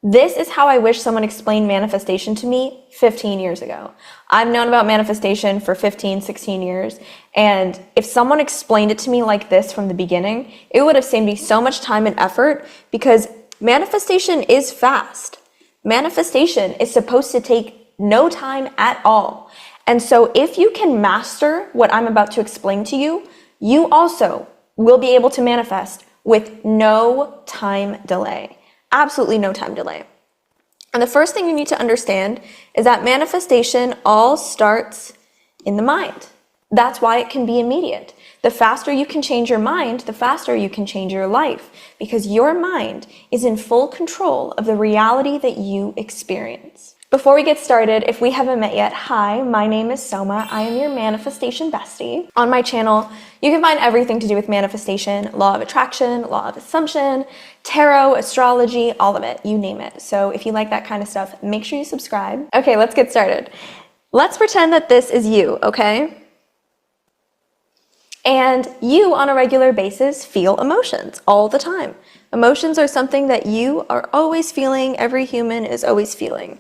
This is how I wish someone explained manifestation to me 15 years ago. I've known about manifestation for 15, 16 years, and if someone explained it to me like this from the beginning, it would have saved me so much time and effort, because manifestation is fast. Manifestation is supposed to take no time at all. And so if you can master what I'm about to explain to you, you also will be able to manifest with no time delay. Absolutely no time delay. And the first thing you need to understand is that manifestation all starts in the mind. That's why it can be immediate. The faster you can change your mind, the faster you can change your life, because your mind is in full control of the reality that you experience. Before we get started, if we haven't met yet, hi, my name is Soma. I am your manifestation bestie. On my channel, you can find everything to do with manifestation, law of attraction, law of assumption, tarot, astrology, all of it, you name it. So if you like that kind of stuff, make sure you subscribe. Okay, let's get started. Let's pretend that this is you, okay? And you, on a regular basis, feel emotions all the time. Emotions are something that you are always feeling, every human is always feeling.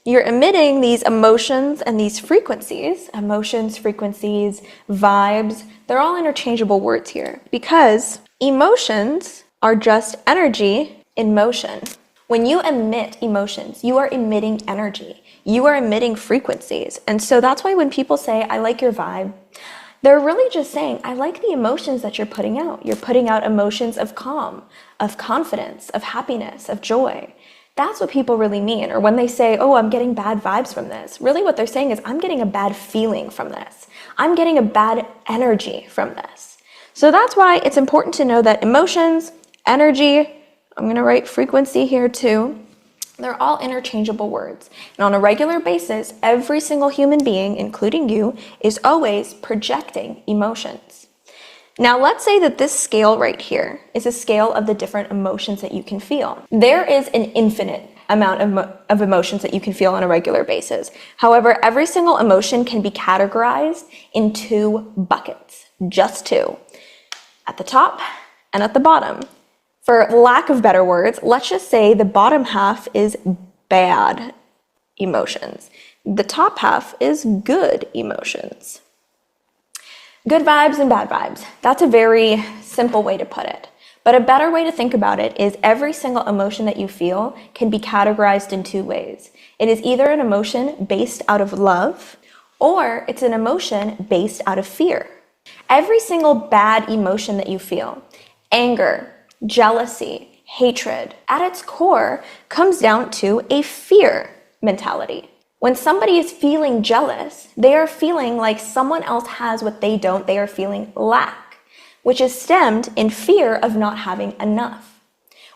You're emitting these emotions and these frequencies, emotions, frequencies, vibes, they're all interchangeable words here, because emotions are just energy in motion. When you emit emotions, you are emitting energy. You are emitting frequencies. And so that's why when people say, I like your vibe, they're really just saying, I like the emotions that you're putting out. You're putting out emotions of calm, of confidence, of happiness, of joy. That's what people really mean. Or when they say, oh, I'm getting bad vibes from this, really what they're saying is, I'm getting a bad feeling from this. I'm getting a bad energy from this. So that's why it's important to know that emotions, energy, I'm going to write frequency here too, they're all interchangeable words. And on a regular basis, every single human being, including you, is always projecting emotions. Now, let's say that this scale right here is a scale of the different emotions that you can feel. There is an infinite amount of emotions that you can feel on a regular basis. However, every single emotion can be categorized in two buckets, just two, at the top and at the bottom. For lack of better words, let's just say the bottom half is bad emotions. The top half is good emotions. Good vibes and bad vibes. That's a very simple way to put it. But a better way to think about it is every single emotion that you feel can be categorized in two ways. It is either an emotion based out of love, or it's an emotion based out of fear. Every single bad emotion that you feel, anger, jealousy, hatred, at its core comes down to a fear mentality. When somebody is feeling jealous, they are feeling like someone else has what they don't. They are feeling lack, which is stemmed in fear of not having enough.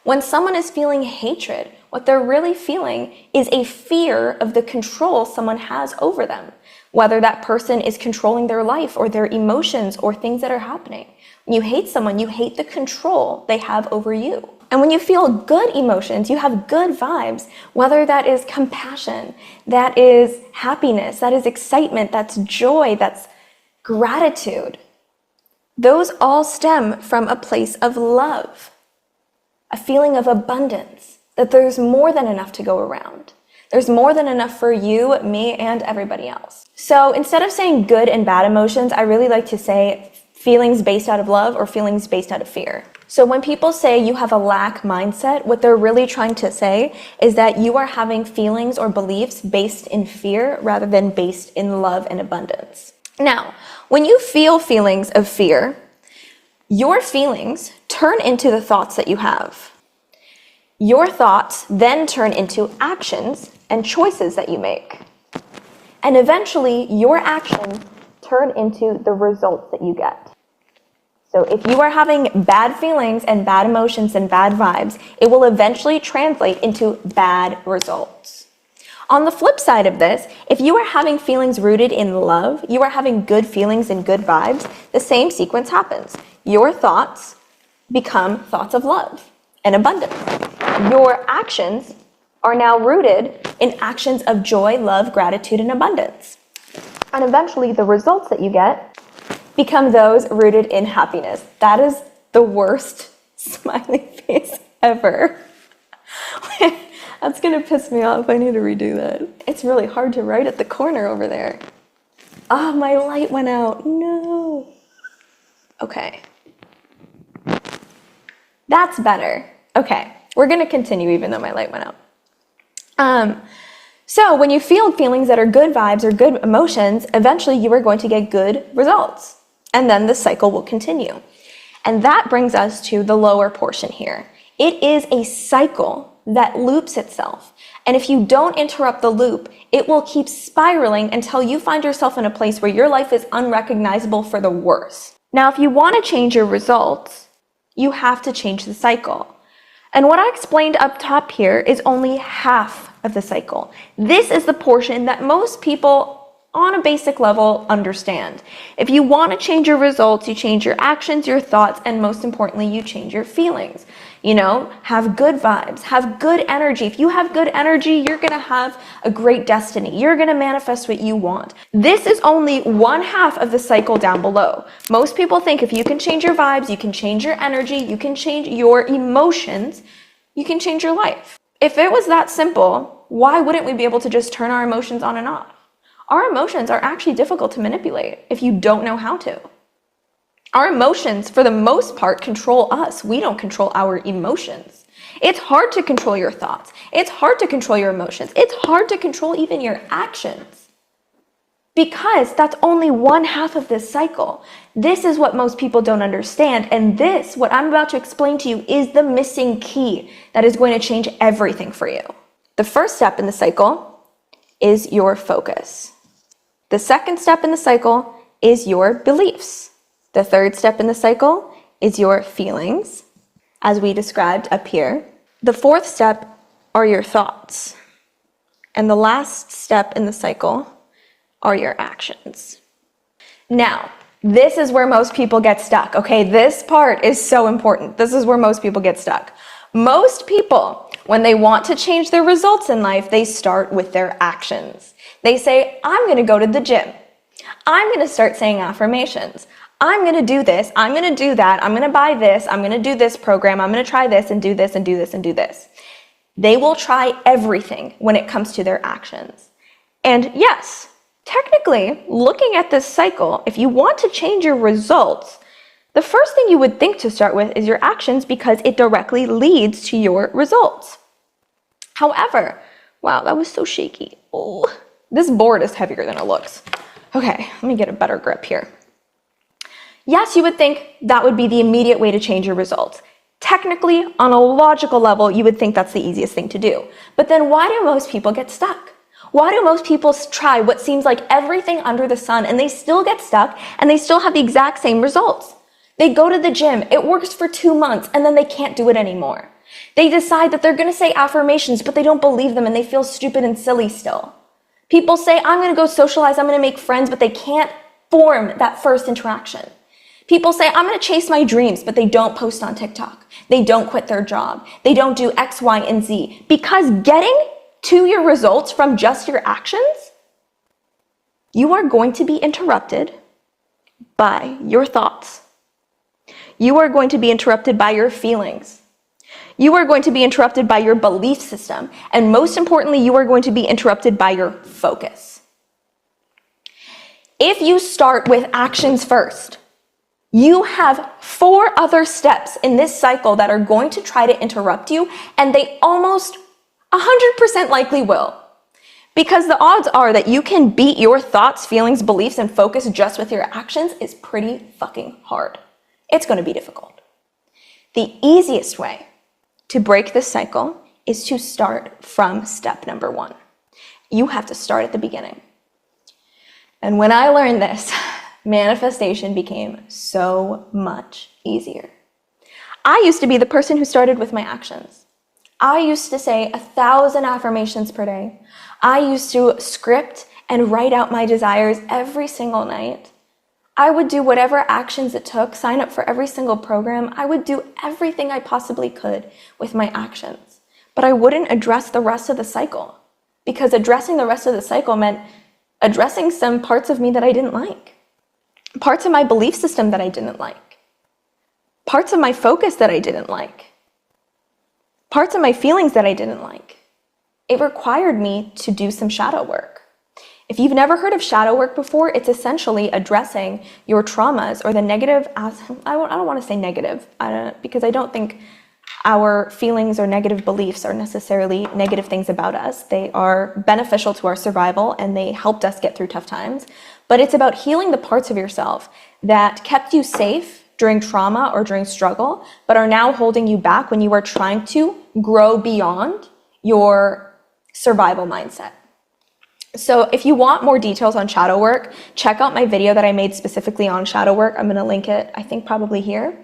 When someone is feeling hatred, what they're really feeling is a fear of the control someone has over them, whether that person is controlling their life or their emotions or things that are happening. When you hate someone, you hate the control they have over you. And when you feel good emotions, you have good vibes, whether that is compassion, that is happiness, that is excitement, that's joy, that's gratitude. Those all stem from a place of love, a feeling of abundance, that there's more than enough to go around. There's more than enough for you, me, and everybody else. So instead of saying good and bad emotions, I really like to say feelings based out of love or feelings based out of fear. So when people say you have a lack mindset, what they're really trying to say is that you are having feelings or beliefs based in fear rather than based in love and abundance. Now, when you feel feelings of fear, your feelings turn into the thoughts that you have. Your thoughts then turn into actions and choices that you make. And eventually, your actions turn into the results that you get. So if you are having bad feelings and bad emotions and bad vibes, it will eventually translate into bad results. On the flip side of this, if you are having feelings rooted in love, you are having good feelings and good vibes, the same sequence happens. Your thoughts become thoughts of love and abundance. Your actions are now rooted in actions of joy, love, gratitude, and abundance. And eventually the results that you get become those rooted in happiness. That is the worst smiley face ever. That's gonna piss me off. I need to redo that. It's really hard to write at the corner over there. Ah, my light went out. No. Okay. That's better. Okay, we're gonna continue even though my light went out. So when you feel feelings that are good vibes or good emotions, eventually you are going to get good results. And then the cycle will continue. And that brings us to the lower portion here. It is a cycle that loops itself. And if you don't interrupt the loop, it will keep spiraling until you find yourself in a place where your life is unrecognizable for the worse. Now, if you want to change your results, you have to change the cycle. And what I explained up top here is only half of the cycle. This is the portion that most people on a basic level understand. If you want to change your results, you change your actions, your thoughts, and most importantly, you change your feelings. You know, have good vibes, have good energy. If you have good energy, you're gonna have a great destiny. You're gonna manifest what you want. This is only one half of the cycle down below. Most people think if you can change your vibes, you can change your energy, you can change your emotions, you can change your life. If it was that simple, why wouldn't we be able to just turn our emotions on and off? Our emotions are actually difficult to manipulate if you don't know how to. Our emotions, for the most part, control us. We don't control our emotions. It's hard to control your thoughts. It's hard to control your emotions. It's hard to control even your actions. Because that's only one half of this cycle. This is what most people don't understand. And this, what I'm about to explain to you, is the missing key that is going to change everything for you. The first step in the cycle is your focus. The second step in the cycle is your beliefs. The third step in the cycle is your feelings, as we described up here. The fourth step are your thoughts. And the last step in the cycle are your actions. Now, this is where most people get stuck, okay? This part is so important. This is where most people get stuck. Most people, when they want to change their results in life, they start with their actions. They say, I'm gonna go to the gym. I'm gonna start saying affirmations. I'm gonna do this, I'm gonna do that, I'm gonna buy this, I'm gonna do this program, I'm gonna try this and do this and do this and do this. They will try everything when it comes to their actions. And yes, technically, looking at this cycle, if you want to change your results, the first thing you would think to start with is your actions because it directly leads to your results. However, wow, that was so shaky. Oh, this board is heavier than it looks. Okay, let me get a better grip here. Yes, you would think that would be the immediate way to change your results. Technically, on a logical level, you would think that's the easiest thing to do. But then why do most people get stuck? Why do most people try what seems like everything under the sun and they still get stuck and they still have the exact same results? They go to the gym, it works for 2 months, and then they can't do it anymore. They decide that they're gonna say affirmations, but they don't believe them and they feel stupid and silly still. People say, I'm gonna go socialize, I'm gonna make friends, but they can't form that first interaction. People say, I'm gonna chase my dreams, but they don't post on TikTok. They don't quit their job. They don't do X, Y, and Z. Because getting to your results from just your actions, you are going to be interrupted by your thoughts. You are going to be interrupted by your feelings. You are going to be interrupted by your belief system. And most importantly, you are going to be interrupted by your focus. If you start with actions first, you have 4 other steps in this cycle that are going to try to interrupt you, and they almost 100% likely will. Because the odds are that you can beat your thoughts, feelings, beliefs, and focus just with your actions is pretty fucking hard. It's going to be difficult. The easiest way to break this cycle is to start from step number 1. You have to start at the beginning. And when I learned this, manifestation became so much easier. I used to be the person who started with my actions. I used to say 1,000 affirmations per day. I used to script and write out my desires every single night. I would do whatever actions it took, sign up for every single program. I would do everything I possibly could with my actions. But I wouldn't address the rest of the cycle, because addressing the rest of the cycle meant addressing some parts of me that I didn't like, parts of my belief system that I didn't like, parts of my focus that I didn't like, parts of my feelings that I didn't like. it required me to do some shadow work. If you've never heard of shadow work before, it's essentially addressing your traumas or the negative, I don't want to say negative, because I don't think our feelings or negative beliefs are necessarily negative things about us. They are beneficial to our survival and they helped us get through tough times. But it's about healing the parts of yourself that kept you safe during trauma or during struggle, but are now holding you back when you are trying to grow beyond your survival mindset. So if you want more details on shadow work, check out my video that I made specifically on shadow work. I'm going to link it, I think probably here.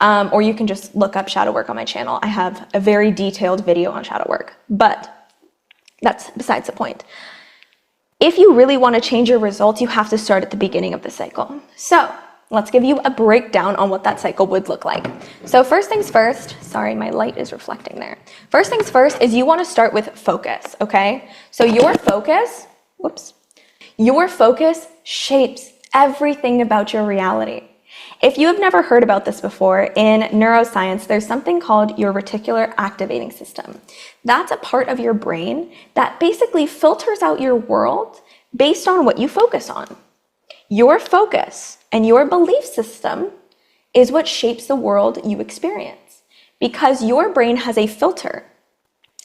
Or you can just look up shadow work on my channel. I have a very detailed video on shadow work, but that's besides the point. If you really want to change your results, you have to start at the beginning of the cycle. So let's give you a breakdown on what that cycle would look like. So first things first, sorry, my light is reflecting there. First things first is you want to start with focus, okay? So your focus shapes everything about your reality. If you have never heard about this before, in neuroscience, there's something called your reticular activating system. That's a part of your brain that basically filters out your world based on what you focus on. Your focus and your belief system is what shapes the world you experience, because your brain has a filter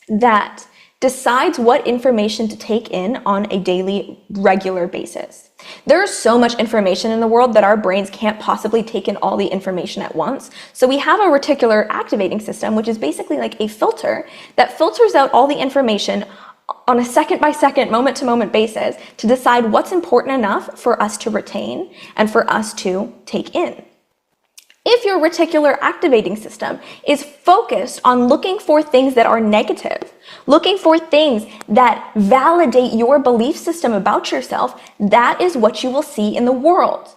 that decides what information to take in on a daily, regular basis. There's so much information in the world that our brains can't possibly take in all the information at once. So we have a reticular activating system, which is basically like a filter that filters out all the information on a second-by-second, moment-to-moment basis to decide what's important enough for us to retain and for us to take in. If your reticular activating system is focused on looking for things that are negative, looking for things that validate your belief system about yourself, that is what you will see in the world.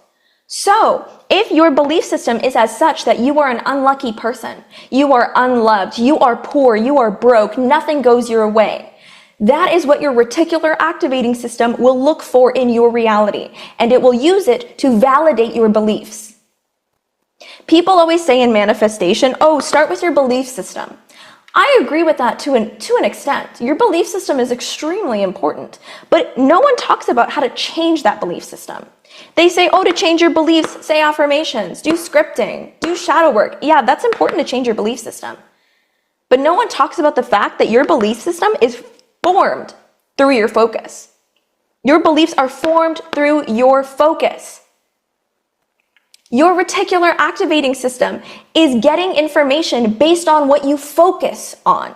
So, if your belief system is as such that you are an unlucky person, you are unloved, you are poor, you are broke, nothing goes your way, that is what your reticular activating system will look for in your reality, and it will use it to validate your beliefs. People always say in manifestation, oh, start with your belief system. I agree with that to an extent. Your belief system is extremely important, but no one talks about how to change that belief system. They say, oh, to change your beliefs, say affirmations, do scripting, do shadow work. Yeah, that's important to change your belief system. But no one talks about the fact that your belief system is formed through your focus. Your beliefs are formed through your focus. Your reticular activating system is getting information based on what you focus on.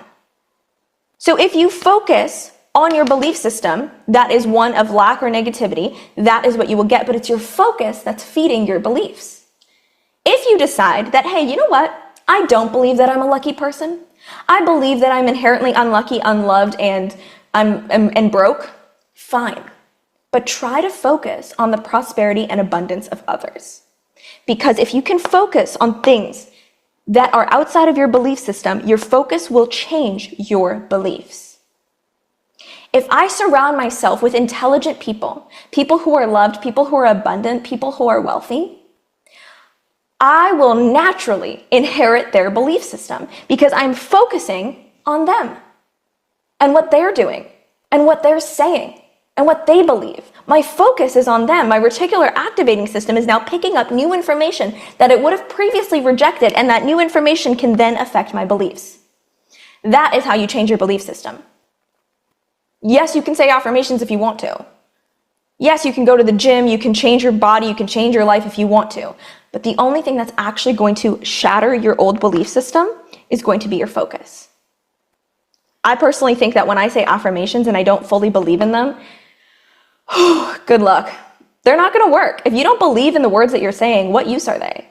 So if you focus on your belief system, that is one of lack or negativity, that is what you will get, but it's your focus that's feeding your beliefs. If you decide that, hey, you know what? I don't believe that I'm a lucky person. I believe that I'm inherently unlucky, unloved, and broke. Fine. But try to focus on the prosperity and abundance of others. Because if you can focus on things that are outside of your belief system, your focus will change your beliefs. If I surround myself with intelligent people, people who are loved, people who are abundant, people who are wealthy, I will naturally inherit their belief system because I'm focusing on them and what they're doing and what they're saying and what they believe. My focus is on them. My reticular activating system is now picking up new information that it would have previously rejected, and that new information can then affect my beliefs. That is how you change your belief system. Yes, you can say affirmations if you want to. Yes, you can go to the gym, you can change your body, you can change your life if you want to. But the only thing that's actually going to shatter your old belief system is going to be your focus. I personally think that when I say affirmations and I don't fully believe in them, good luck. They're not going to work. If you don't believe in the words that you're saying, what use are they?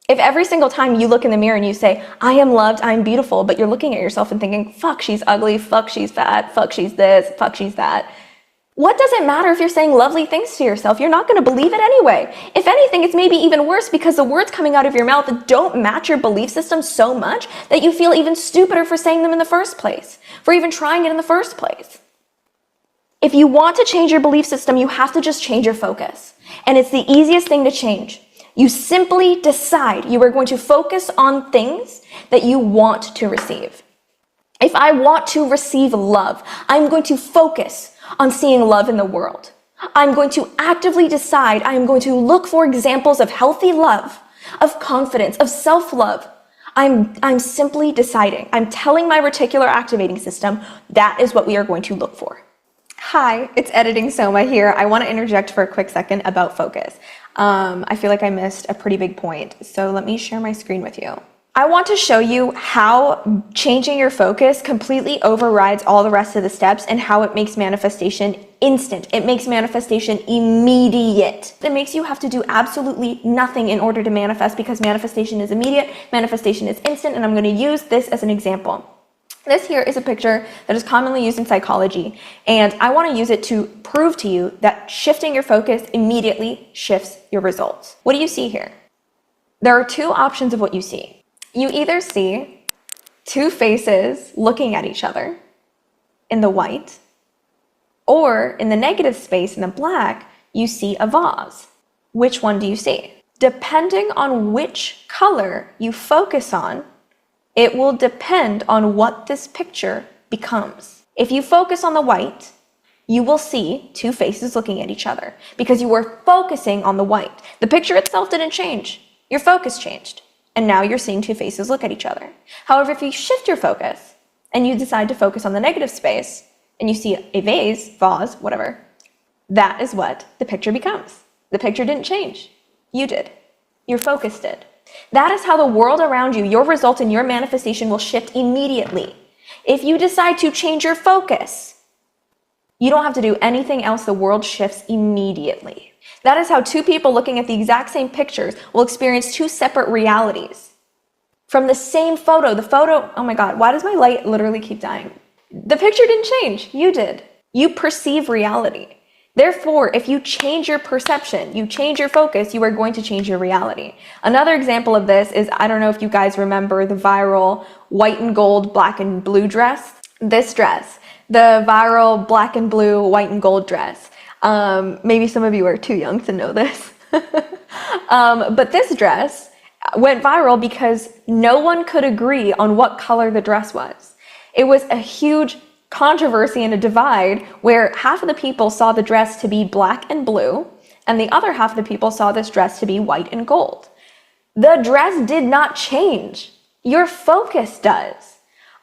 If every single time you look in the mirror and you say, I am loved, I'm beautiful, but you're looking at yourself and thinking, fuck, she's ugly, fuck, she's fat, fuck, she's this, fuck, she's that. What does it matter if you're saying lovely things to yourself? You're not going to believe it anyway. If anything, it's maybe even worse because the words coming out of your mouth don't match your belief system so much that you feel even stupider for saying them in the first place, for even trying it in the first place. If you want to change your belief system, you have to just change your focus. And it's the easiest thing to change. You simply decide you are going to focus on things that you want to receive. If I want to receive love, I'm going to focus on seeing love in the world. I'm going to actively decide, I am going to look for examples of healthy love, of confidence, of self-love. I'm simply deciding. I'm telling my reticular activating system that is what we are going to look for. Hi, it's Editing Soma here. I want to interject for a quick second about focus. I feel like I missed a pretty big point, so let me share my screen with you. I want to show you how changing your focus completely overrides all the rest of the steps and how it makes manifestation instant. It makes manifestation immediate. It makes you have to do absolutely nothing in order to manifest because manifestation is immediate, manifestation is instant, and I'm going to use this as an example. This here is a picture that is commonly used in psychology, and I want to use it to prove to you that shifting your focus immediately shifts your results. What do you see here? There are two options of what you see. You either see two faces looking at each other in the white, or in the negative space in the black, you see a vase. Which one do you see? Depending on which color you focus on, it will depend on what this picture becomes. If you focus on the white, you will see two faces looking at each other because you were focusing on the white. The picture itself didn't change. Your focus changed. And now you're seeing two faces look at each other. However, if you shift your focus and you decide to focus on the negative space and you see a vase, whatever, that is what the picture becomes. The picture didn't change. You did. Your focus did. That is how the world around you, your result and your manifestation will shift immediately. If you decide to change your focus, you don't have to do anything else. The world shifts immediately. That is how two people looking at the exact same pictures will experience two separate realities. From the same photo, oh my God, why does my light literally keep dying? The picture didn't change, you did. You perceive reality. Therefore, if you change your perception, you change your focus, you are going to change your reality. Another example of this is, I don't know if you guys remember the viral white and gold, black and blue dress. This dress, the viral black and blue, white and gold dress. Maybe some of you are too young to know this. But this dress went viral because no one could agree on what color the dress was. It was a huge controversy and a divide where half of the people saw the dress to be black and blue, and the other half of the people saw this dress to be white and gold. The dress did not change. Your focus does.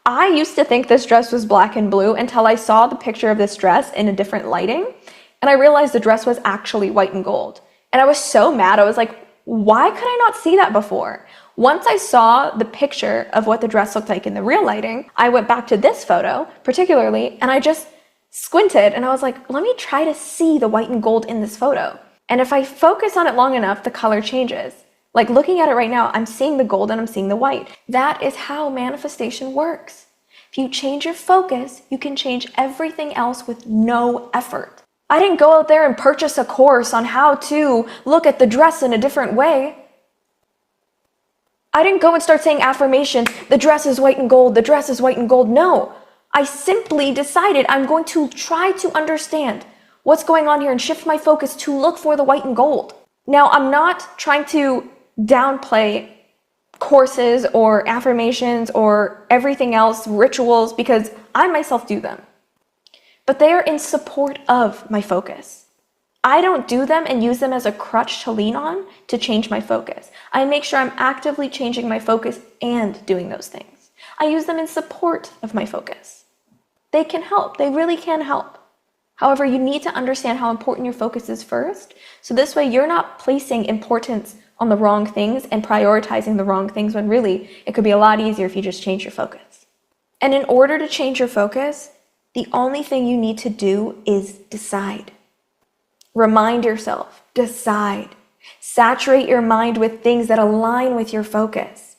I used to think this dress was black and blue until I saw the picture of this dress in a different lighting. And I realized the dress was actually white and gold. And I was so mad. I was like, why could I not see that before? Once I saw the picture of what the dress looked like in the real lighting, I went back to this photo particularly, and I just squinted and I was like, let me try to see the white and gold in this photo. And if I focus on it long enough, the color changes. Like looking at it right now, I'm seeing the gold and I'm seeing the white. That is how manifestation works. If you change your focus, you can change everything else with no effort. I didn't go out there and purchase a course on how to look at the dress in a different way. I didn't go and start saying affirmations, the dress is white and gold, the dress is white and gold. No, I simply decided I'm going to try to understand what's going on here and shift my focus to look for the white and gold. Now, I'm not trying to downplay courses or affirmations or everything else, rituals, because I myself do them. But they are in support of my focus. I don't do them and use them as a crutch to lean on to change my focus. I make sure I'm actively changing my focus and doing those things. I use them in support of my focus. They can help. They really can help. However, you need to understand how important your focus is first. So this way you're not placing importance on the wrong things and prioritizing the wrong things when really it could be a lot easier if you just change your focus. And in order to change your focus, the only thing you need to do is decide. Remind yourself, decide. Saturate your mind with things that align with your focus.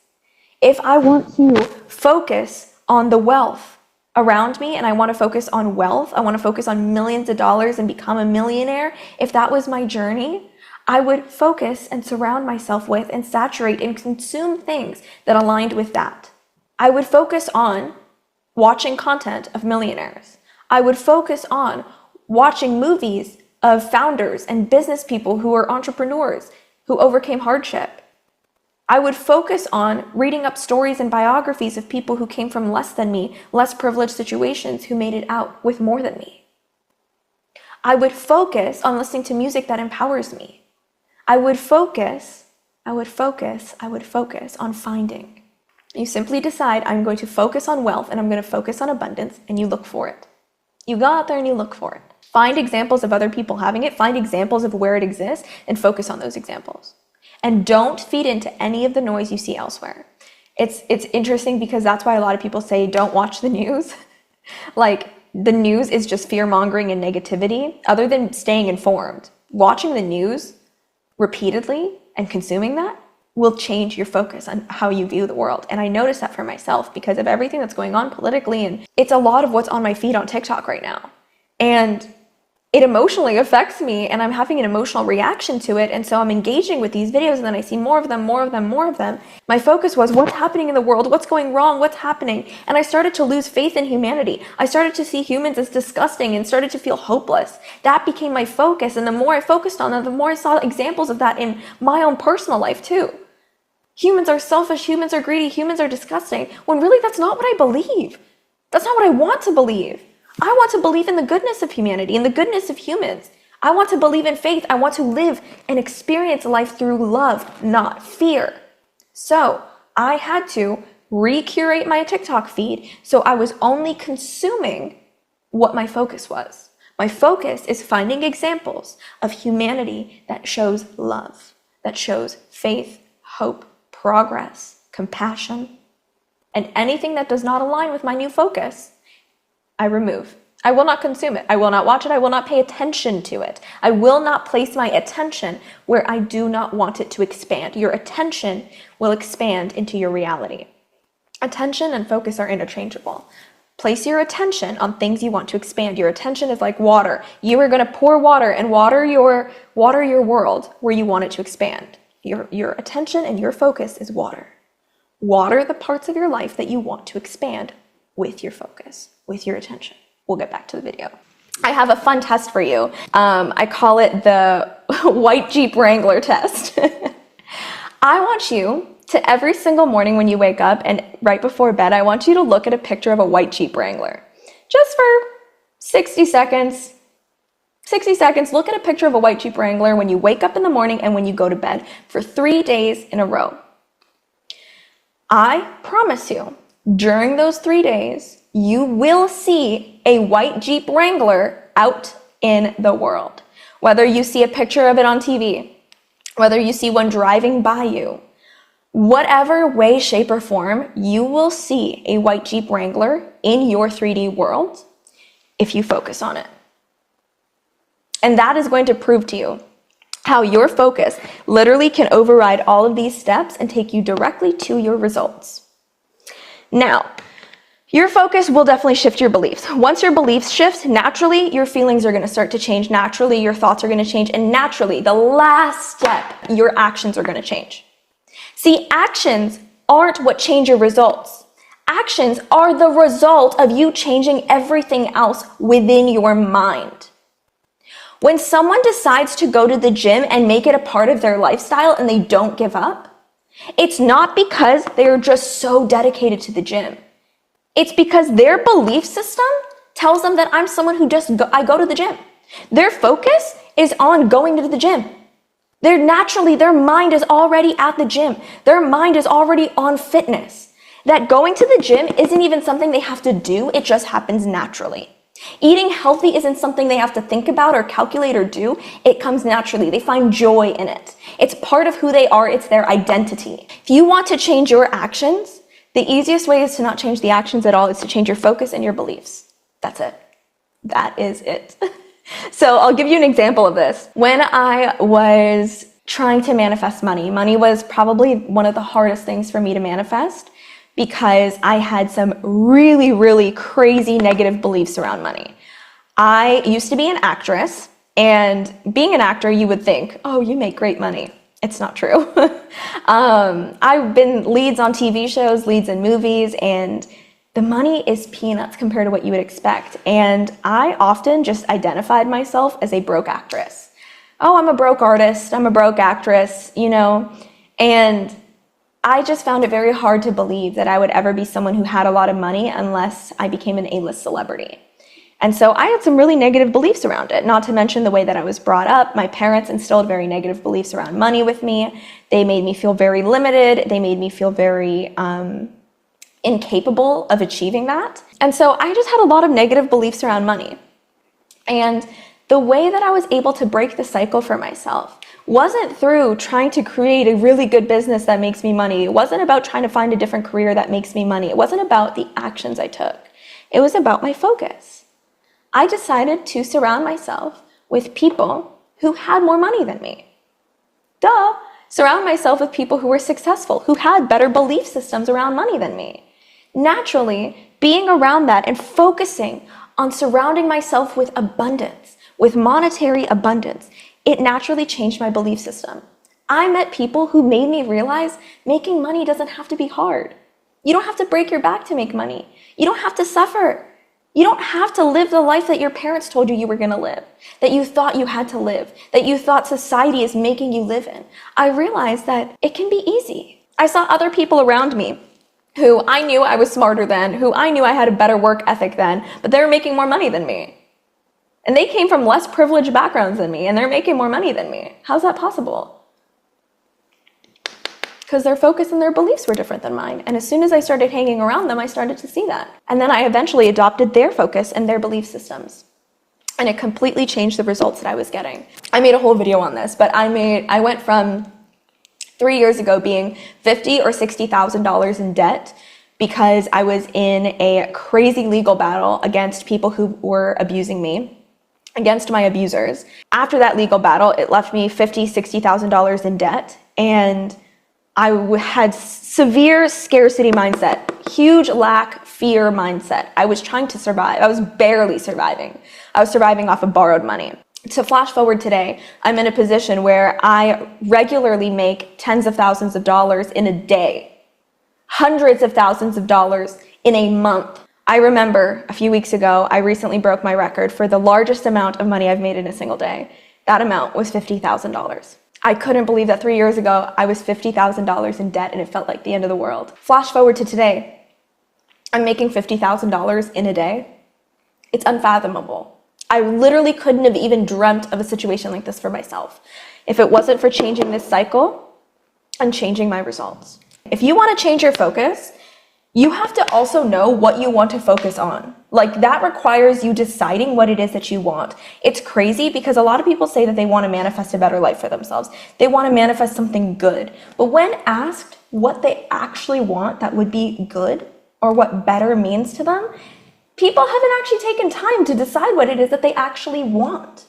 If I want to focus on the wealth around me and I want to focus on wealth, I want to focus on millions of dollars and become a millionaire, if that was my journey, I would focus and surround myself with and saturate and consume things that aligned with that. I would focus on watching content of millionaires. I would focus on watching movies of founders and business people who are entrepreneurs, who overcame hardship. I would focus on reading up stories and biographies of people who came from less than me, less privileged situations, who made it out with more than me. I would focus on listening to music that empowers me. I would focus on finding. You simply decide, I'm going to focus on wealth and I'm going to focus on abundance, and you look for it. You go out there and you look for it. Find examples of other people having it, find examples of where it exists, and focus on those examples. And don't feed into any of the noise you see elsewhere. It's interesting because that's why a lot of people say don't watch the news. Like, the news is just fear-mongering and negativity. Other than staying informed, watching the news repeatedly and consuming that will change your focus on how you view the world. And I notice that for myself because of everything that's going on politically, and it's a lot of what's on my feed on TikTok right now. And it emotionally affects me, and I'm having an emotional reaction to it. And so I'm engaging with these videos, and then I see more of them. My focus was, what's happening in the world? What's going wrong? What's happening? And I started to lose faith in humanity. I started to see humans as disgusting and started to feel hopeless. That became my focus. And the more I focused on it, the more I saw examples of that in my own personal life too. Humans are selfish, humans are greedy, humans are disgusting, when really that's not what I believe. That's not what I want to believe. I want to believe in the goodness of humanity and the goodness of humans. I want to believe in faith. I want to live and experience life through love, not fear. So I had to recurate my TikTok feed so I was only consuming what my focus was. My focus is finding examples of humanity that shows love, that shows faith, hope, progress, compassion, and anything that does not align with my new focus, I remove. I will not consume it. I will not watch it. I will not pay attention to it. I will not place my attention where I do not want it to expand. Your attention will expand into your reality. Attention and focus are interchangeable. Place your attention on things you want to expand. Your attention is like water. You are going to pour water and water your world where you want it to expand. Your attention and your focus is water. Water the parts of your life that you want to expand with your focus, with your attention. We'll get back to the video. I have a fun test for you. I call it the white Jeep Wrangler test. I want you to, every single morning when you wake up and right before bed, I want you to look at a picture of a white Jeep Wrangler. Just for 60 seconds. 60 seconds, look at a picture of a white Jeep Wrangler when you wake up in the morning and when you go to bed for 3 days in a row. I promise you, during those 3 days, you will see a white Jeep Wrangler out in the world. Whether you see a picture of it on TV, whether you see one driving by you, whatever way, shape, or form, you will see a white Jeep Wrangler in your 3D world if you focus on it. And that is going to prove to you how your focus literally can override all of these steps and take you directly to your results. Now, your focus will definitely shift your beliefs. Once your beliefs shift, naturally, your feelings are going to start to change. Naturally, your thoughts are going to change. And naturally, the last step, your actions are going to change. See, actions aren't what change your results. Actions are the result of you changing everything else within your mind. When someone decides to go to the gym and make it a part of their lifestyle and they don't give up, it's not because they're just so dedicated to the gym. It's because their belief system tells them that I'm someone who I go to the gym. Their focus is on going to the gym. Their mind is already at the gym. Their mind is already on fitness. That going to the gym isn't even something they have to do, it just happens naturally. Eating healthy isn't something they have to think about or calculate or do. It comes naturally. They find joy in it. It's part of who they are. It's their identity. If you want to change your actions, the easiest way is to not change the actions at all, is to change your focus and your beliefs. That's it. That is it. So I'll give you an example of this. When I was trying to manifest money was probably one of the hardest things for me to manifest, because I had some really, really crazy negative beliefs around money. I used to be an actress, and being an actor, you would think, oh, you make great money. It's not true. I've been leads on TV shows, leads in movies, and the money is peanuts compared to what you would expect. And I often just identified myself as a broke actress. Oh, I'm a broke artist, I'm a broke actress, and I just found it very hard to believe that I would ever be someone who had a lot of money unless I became an A-list celebrity. And so I had some really negative beliefs around it, not to mention the way that I was brought up. My parents instilled very negative beliefs around money with me. They made me feel very limited. They made me feel very incapable of achieving that. And so I just had a lot of negative beliefs around money. And the way that I was able to break the cycle for myself wasn't through trying to create a really good business that makes me money. It wasn't about trying to find a different career that makes me money. It wasn't about the actions I took. It was about my focus. I decided to surround myself with people who had more money than me. Duh! Surround myself with people who were successful, who had better belief systems around money than me. Naturally, being around that and focusing on surrounding myself with abundance, with monetary abundance, it naturally changed my belief system. I met people who made me realize making money doesn't have to be hard. You don't have to break your back to make money. You don't have to suffer. You don't have to live the life that your parents told you you were going to live, that you thought you had to live, that you thought society is making you live in. I realized that it can be easy. I saw other people around me who I knew I was smarter than, who I knew I had a better work ethic than, but they were making more money than me. And they came from less privileged backgrounds than me, and they're making more money than me. How's that possible? Because their focus and their beliefs were different than mine. And as soon as I started hanging around them, I started to see that. And then I eventually adopted their focus and their belief systems. And it completely changed the results that I was getting. I made a whole video on this, but I went from 3 years ago being $50,000 or $60,000 in debt because I was in a crazy legal battle against people who were abusing me, against my abusers. After that legal battle, it left me $50,000, $60,000 in debt, and I had severe scarcity mindset, huge lack, fear mindset. I was trying to survive. I was barely surviving. I was surviving off of borrowed money. To flash forward today, I'm in a position where I regularly make tens of thousands of dollars in a day, hundreds of thousands of dollars in a month. I remember a few weeks ago, I recently broke my record for the largest amount of money I've made in a single day. That amount was $50,000. I couldn't believe that 3 years ago, I was $50,000 in debt and it felt like the end of the world. Flash forward to today, I'm making $50,000 in a day. It's unfathomable. I literally couldn't have even dreamt of a situation like this for myself if it wasn't for changing this cycle and changing my results. If you want to change your focus, you have to also know what you want to focus on. Like, that requires you deciding what it is that you want. It's crazy because a lot of people say that they want to manifest a better life for themselves. They want to manifest something good. But when asked what they actually want that would be good or what better means to them, people haven't actually taken time to decide what it is that they actually want.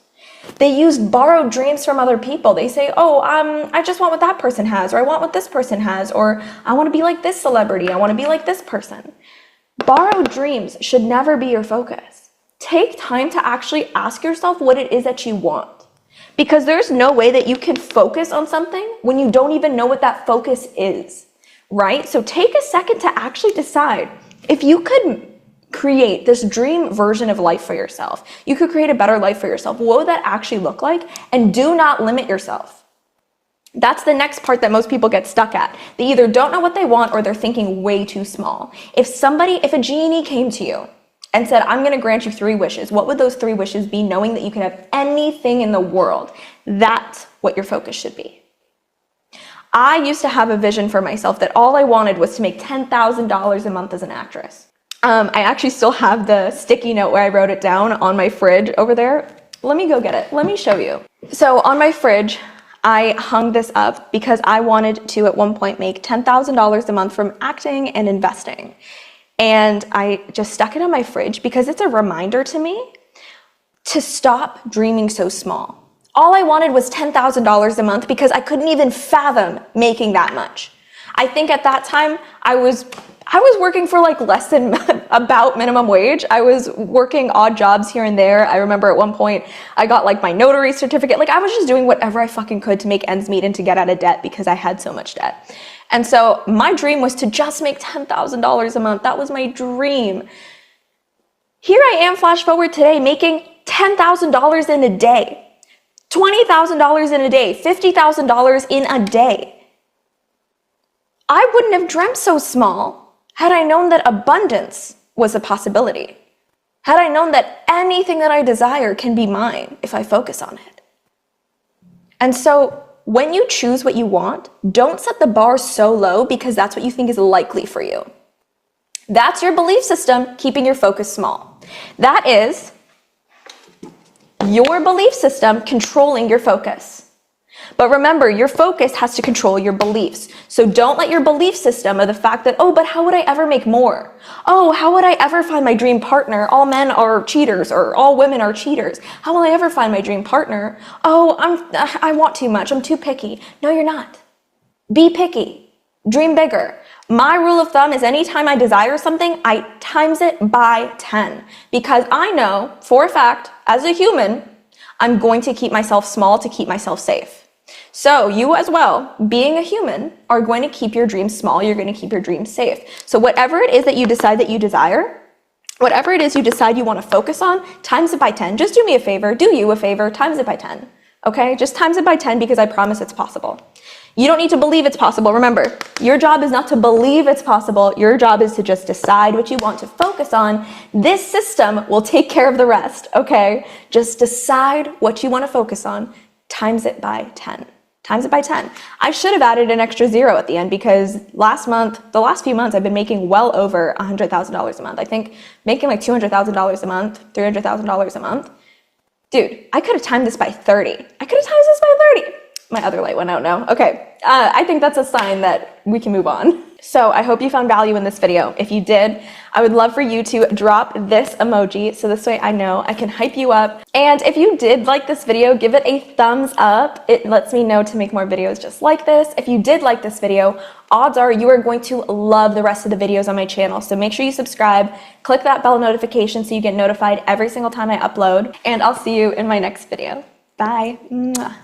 They use borrowed dreams from other people. They say, oh, I just want what that person has, or I want what this person has, or I want to be like this celebrity, I want to be like this person. Borrowed dreams should never be your focus. Take time to actually ask yourself what it is that you want. Because there's no way that you can focus on something when you don't even know what that focus is, right? So take a second to actually decide if you could create this dream version of life for yourself. You could create a better life for yourself. What would that actually look like? And do not limit yourself. That's the next part that most people get stuck at. They either don't know what they want or they're thinking way too small. If a genie came to you and said, I'm going to grant you 3 wishes, what would those 3 wishes be, knowing that you could have anything in the world? That's what your focus should be. I used to have a vision for myself that all I wanted was to make $10,000 a month as an actress. I actually still have the sticky note where I wrote it down on my fridge over there. Let me go get it. Let me show you. So on my fridge, I hung this up because I wanted to at one point make $10,000 a month from acting and investing. And I just stuck it on my fridge because it's a reminder to me to stop dreaming so small. All I wanted was $10,000 a month because I couldn't even fathom making that much. I think at that time I was working for like less than about minimum wage. I was working odd jobs here and there. I remember at one point I got like my notary certificate. Like, I was just doing whatever I fucking could to make ends meet and to get out of debt because I had so much debt. And so my dream was to just make $10,000 a month. That was my dream. Here I am, flash forward today, making $10,000 in a day, $20,000 in a day, $50,000 in a day. I wouldn't have dreamt so small had I known that abundance was a possibility. Had I known that anything that I desire can be mine if I focus on it. And so when you choose what you want, don't set the bar so low because that's what you think is likely for you. That's your belief system keeping your focus small. That is your belief system controlling your focus. But remember, your focus has to control your beliefs. So don't let your belief system of the fact that, oh, but how would I ever make more? Oh, how would I ever find my dream partner? All men are cheaters, or all women are cheaters. How will I ever find my dream partner? Oh, I want too much. I'm too picky. No, you're not. Be picky. Dream bigger. My rule of thumb is anytime I desire something, I times it by 10. Because I know for a fact, as a human, I'm going to keep myself small to keep myself safe. So you as well, being a human, are going to keep your dreams small. You're going to keep your dreams safe. So whatever it is that you decide that you desire, whatever it is you decide you want to focus on, times it by 10. Just do me a favor, do you a favor, times it by 10. Okay? Just times it by 10 because I promise it's possible. You don't need to believe it's possible. Remember, your job is not to believe it's possible. Your job is to just decide what you want to focus on. This system will take care of the rest, okay? Just decide what you want to focus on, times it by 10. Times it by 10. I should have added an extra 0 at the end because the last few months, I've been making well over $100,000 a month. I think making like $200,000 a month, $300,000 a month. Dude, I could have timed this by 30. I could have timed this by 30. My other light went out now. Okay, I think that's a sign that we can move on. So I hope you found value in this video. If you did, I would love for you to drop this emoji so this way I know I can hype you up. And if you did like this video, give it a thumbs up. It lets me know to make more videos just like this. If you did like this video, odds are you are going to love the rest of the videos on my channel. So make sure you subscribe, click that bell notification so you get notified every single time I upload, and I'll see you in my next video. Bye. Mwah.